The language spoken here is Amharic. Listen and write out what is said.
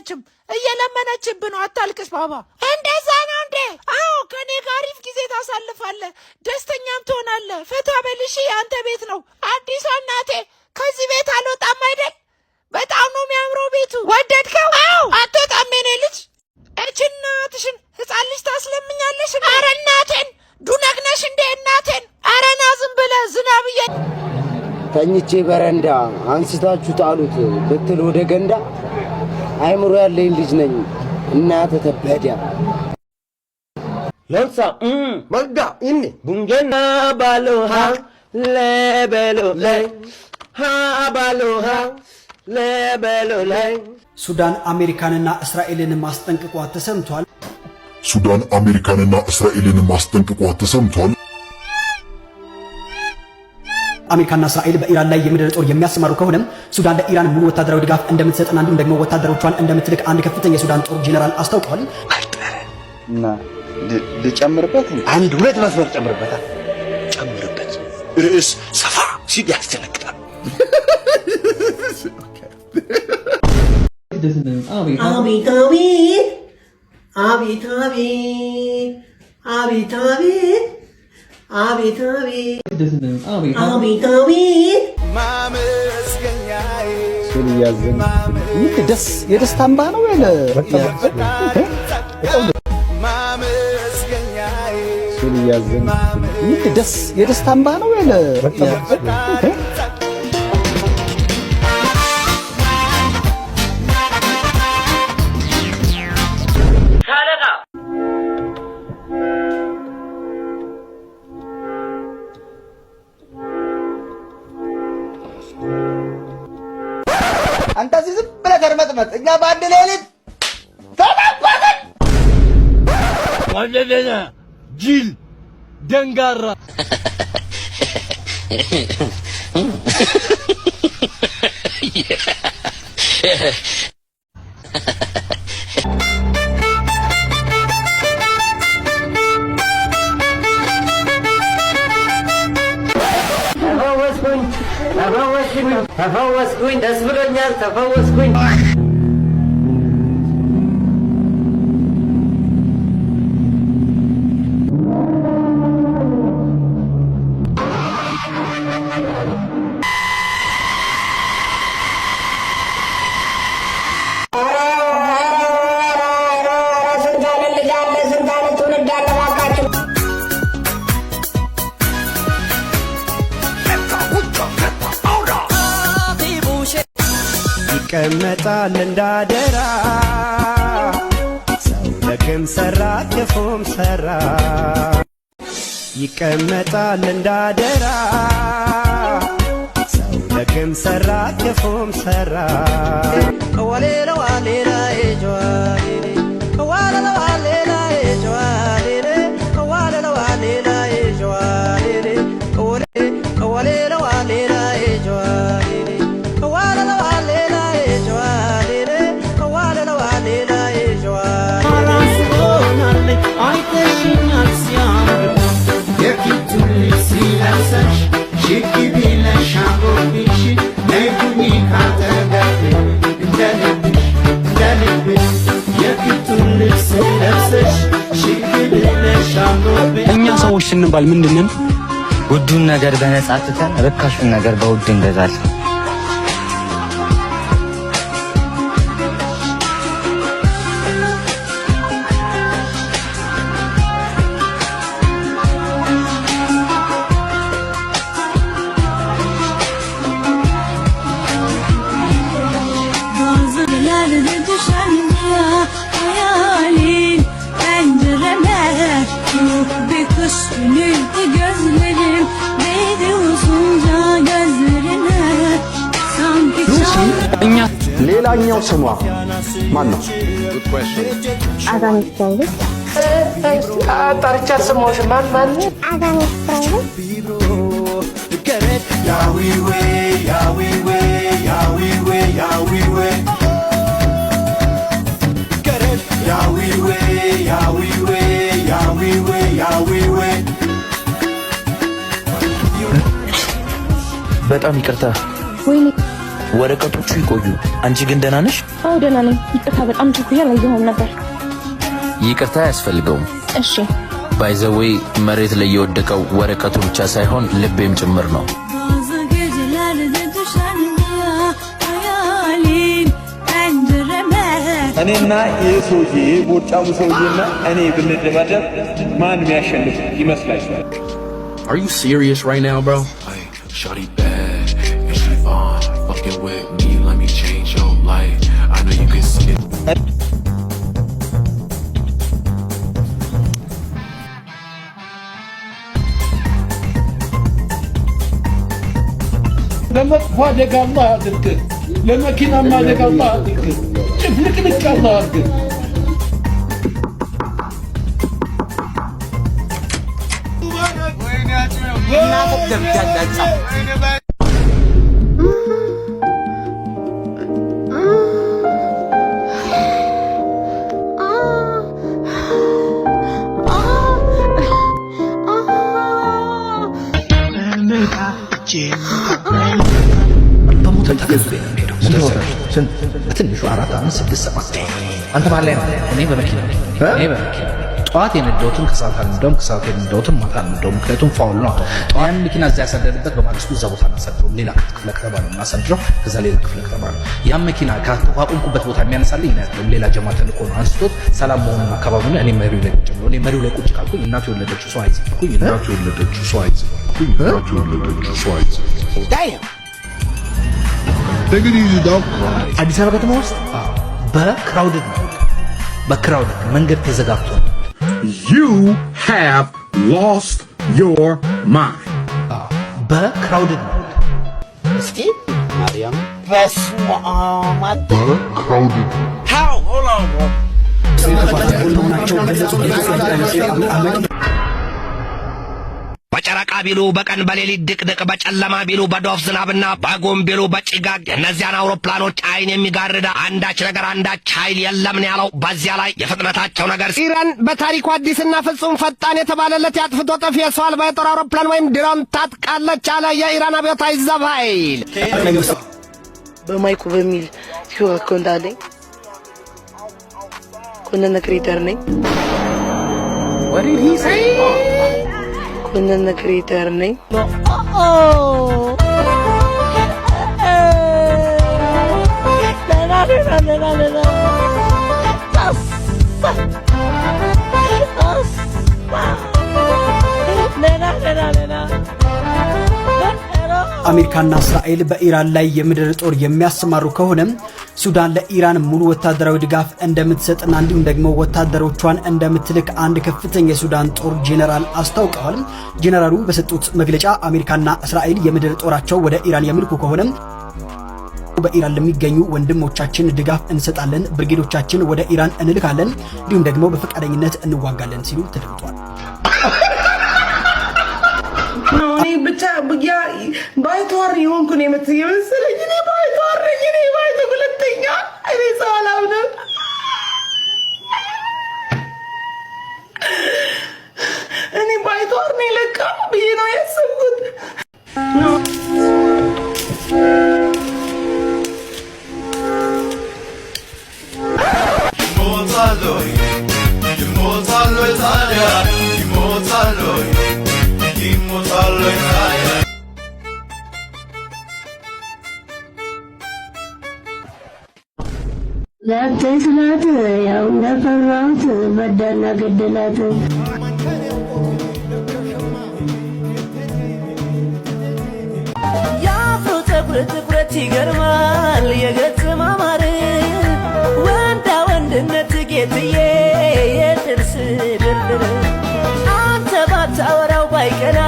አይደለችም እየለመነችብህ ነው አታልቅስ ባባ እንደዛ ነው እንዴ አዎ ከኔ ጋር አሪፍ ጊዜ ታሳልፋለህ ደስተኛም ትሆናለህ ፈታ በልሽ አንተ ቤት ነው አዲስ እናቴ ከዚህ ቤት አልወጣም አይደል በጣም ነው የሚያምረው ቤቱ ወደድከው አዎ አትወጣም የኔ ልጅ እናትሽን ህፃን ልጅ ታስለምኛለሽ ኧረ እናቴን ዱነግነሽ እንዴ እናቴን ኧረ ና ዝም ብለህ ዝናብ ተኝቼ በረንዳ አንስታችሁ ጣሉት ብትል ወደ ገንዳ አይምሮ ያለኝ ልጅ ነኝ እናተ ተበዳ ለንሳ መጋ ኢኒ ቡንገና ባሎሃ ለበሎ ላይ ሃ ባሎሃ ለበሎ ላይ ሱዳን አሜሪካንና እስራኤልን ማስጠንቀቋ ተሰምቷል። ሱዳን አሜሪካንና እስራኤልን ማስጠንቀቋ ተሰምቷል። አሜሪካና እስራኤል በኢራን ላይ የምድር ጦር የሚያሰማሩ ከሆነም ሱዳን ለኢራን ሙሉ ወታደራዊ ድጋፍ እንደምትሰጥና እንዲሁም ደግሞ ወታደሮቿን እንደምትልክ አንድ ከፍተኛ የሱዳን ጦር ጄኔራል አስታውቀዋል። እና ልጨምርበት አንድ ሁለት መስመር ጨምርበታል። ጨምርበት ርዕስ ሰፋ ሲል ያስደነግጣል። አቤት አቤት አቤት አቤት አቤት አቤት አቤት ማመስገኛዬ ደስ የደስታ እንባ ነው ያለ ማመስገኛዬ ደስ የደስታ እንባ ነው ያለ አንተ ዝም ብለህ ተርመጥመጥ እኛ በአንድ ሌሊት ተናቆርን ወለለና ጅል ደንጋራ ተፈወስኩኝ ደስ ብሎኛል ተፈወስኩኝ ይቀመጣል እንዳደራ ሰው ደግም ሰራ ክፉም ሰራ ይቀመጣል እንዳደራ ሰው ደግም ሰራ ክፉም ሰራ ወሌላ ዋሌላ ኤጆዋሌ ዋሌላ ዋሌላ ኤጆዋሌ ዋሌላ ዋሌላ ኤጆዋሌ ወሌላ ዋሌላ ኤጆዋሌ እኛ ሰዎች ስንባል ምንድነው? ውዱን ነገር በነጻ ትተን ርካሹን ነገር በውድ እንገዛለን። ሌላኛው ስሟ ማን ነው? አዳነች ዳዊት አጣርቻ ስሞሽ ማን አዳነች ዳዊት ያዊዌ ያዊዌ ያዊዌ ያዊዌ ያዊዌ ያዊዌ ያዊዌ ያዊዌ በጣም ይቅርታ ወረቀቶቹ ይቆዩ። አንቺ ግን ደህና ነሽ? አዎ ደህና ነኝ። ይቅርታ በጣም ቸኩዬ አላየሁም ነበር። ይቅርታ አያስፈልገውም። እሺ። ባይ ዘ ዌይ መሬት ላይ የወደቀው ወረቀቱ ብቻ ሳይሆን ልቤም ጭምር ነው። እኔና ይሄ ሰውዬ ቦጫሙ ሰውዬና እኔ ብንደባደብ ማን የሚያሸንፍ ይመስላችኋል? Are you serious right now, bro? Like, shawty bad and she fine. Fucking with me, let me change your life. I know you can see it. ለመጥፎ አደጋ አላህ ያድርግህ። ለመኪናማ አደጋ አላህ ያድርግህ። ጭፍልቅልቅ አላህ ያድርግህ። በሞተር ተገዝቶ ነው የሚሄደው። በትንሹ 4 5 6 7 አንተ ማለት ነው። እኔ በመኪና ጠዋት የነዳሁትን ከሰዓት አልነዳሁም፣ ከሰዓት የነዳሁትን ማታ አልነዳሁም። ምክንያቱም ፋውል ነው። ጠዋት መኪና እዚያ ያሰደድበት በማግስቱ እዛ ቦታ እናሰድረው፣ ሌላ ክፍለ ከተማ ነው እናሰድረው፣ ከዛ ሌላ ክፍለ ከተማ ነው። ያን መኪና ካቆምኩበት ቦታ የሚያነሳልኝ ነው ያለው ሌላ ጀማ ተልኮ ነው አንስቶት ሰላም መሆኑን አካባቢውን እኔ መሪው ላይ ቁጭ ብሎ እኔ መሪው ላይ ቁጭ ካልኩኝ እናቱ የወለደችው ሰው አይዝኩኝ አዲስ አበባ ከተማ ውስጥ በክራውድድ መንገድ ተዘጋግቶ ነው። You have lost your mind. በክራውድድ ነው። እስኪ ማርያም በስመ አብ በክራውድድ how hold on bro በጨረቃ ቢሉ በቀን በሌሊት ድቅድቅ በጨለማ ቢሉ በዶፍ ዝናብና በጎም ቢሉ በጭጋግ የእነዚያን አውሮፕላኖች አይን የሚጋርዳ አንዳች ነገር አንዳች ኃይል የለም ነው ያለው። በዚያ ላይ የፍጥነታቸው ነገር ኢራን በታሪኩ አዲስና ፍጹም ፈጣን የተባለለት ያጥፍቶ ጠፊ የሰው አልባ የጦር አውሮፕላን ወይም ድሮን ታጥቃለች አለ የኢራን አብዮታዊ ዘብ ኃይል። በማይኩ በሚል ቲክቶክ አካውንት አለኝ። ኮነነ ክሬተር ነኝ። what did he say? ኮነነ ክሬተር ነኝ። አሜሪካና እስራኤል በኢራን ላይ የምድር ጦር የሚያሰማሩ ከሆነ ሱዳን ለኢራን ሙሉ ወታደራዊ ድጋፍ እንደምትሰጥና እንዲሁም ደግሞ ወታደሮቿን እንደምትልክ አንድ ከፍተኛ የሱዳን ጦር ጄኔራል አስታውቀዋል። ጄኔራሉ በሰጡት መግለጫ አሜሪካና እስራኤል የምድር ጦራቸው ወደ ኢራን የሚልኩ ከሆነ በኢራን ለሚገኙ ወንድሞቻችን ድጋፍ እንሰጣለን፣ ብርጌዶቻችን ወደ ኢራን እንልካለን፣ እንዲሁም ደግሞ በፈቃደኝነት እንዋጋለን ሲሉ ተደምጧል። እኔ ብቻ ባይተዋር የሆንኩ ነው የመሰለኝ። እኔ ባይተዋር ነኝ። እኔ ባይተዋር ሁለተኛ እኔ ሰው አላምንም። እኔ ባይተዋር ነኝ ለካ ብዬ ነው ያሰብኩት። ለተስላት ያው እንደፈራሁት በዳና ገደላት። የአፍሮ ፀጉር ትኩረት ይገርማል የገጽ ማማር ወንዳ ወንድነት ጌጥዬ የጥርስ ድርድር አንተ ባታወራው ባይቀና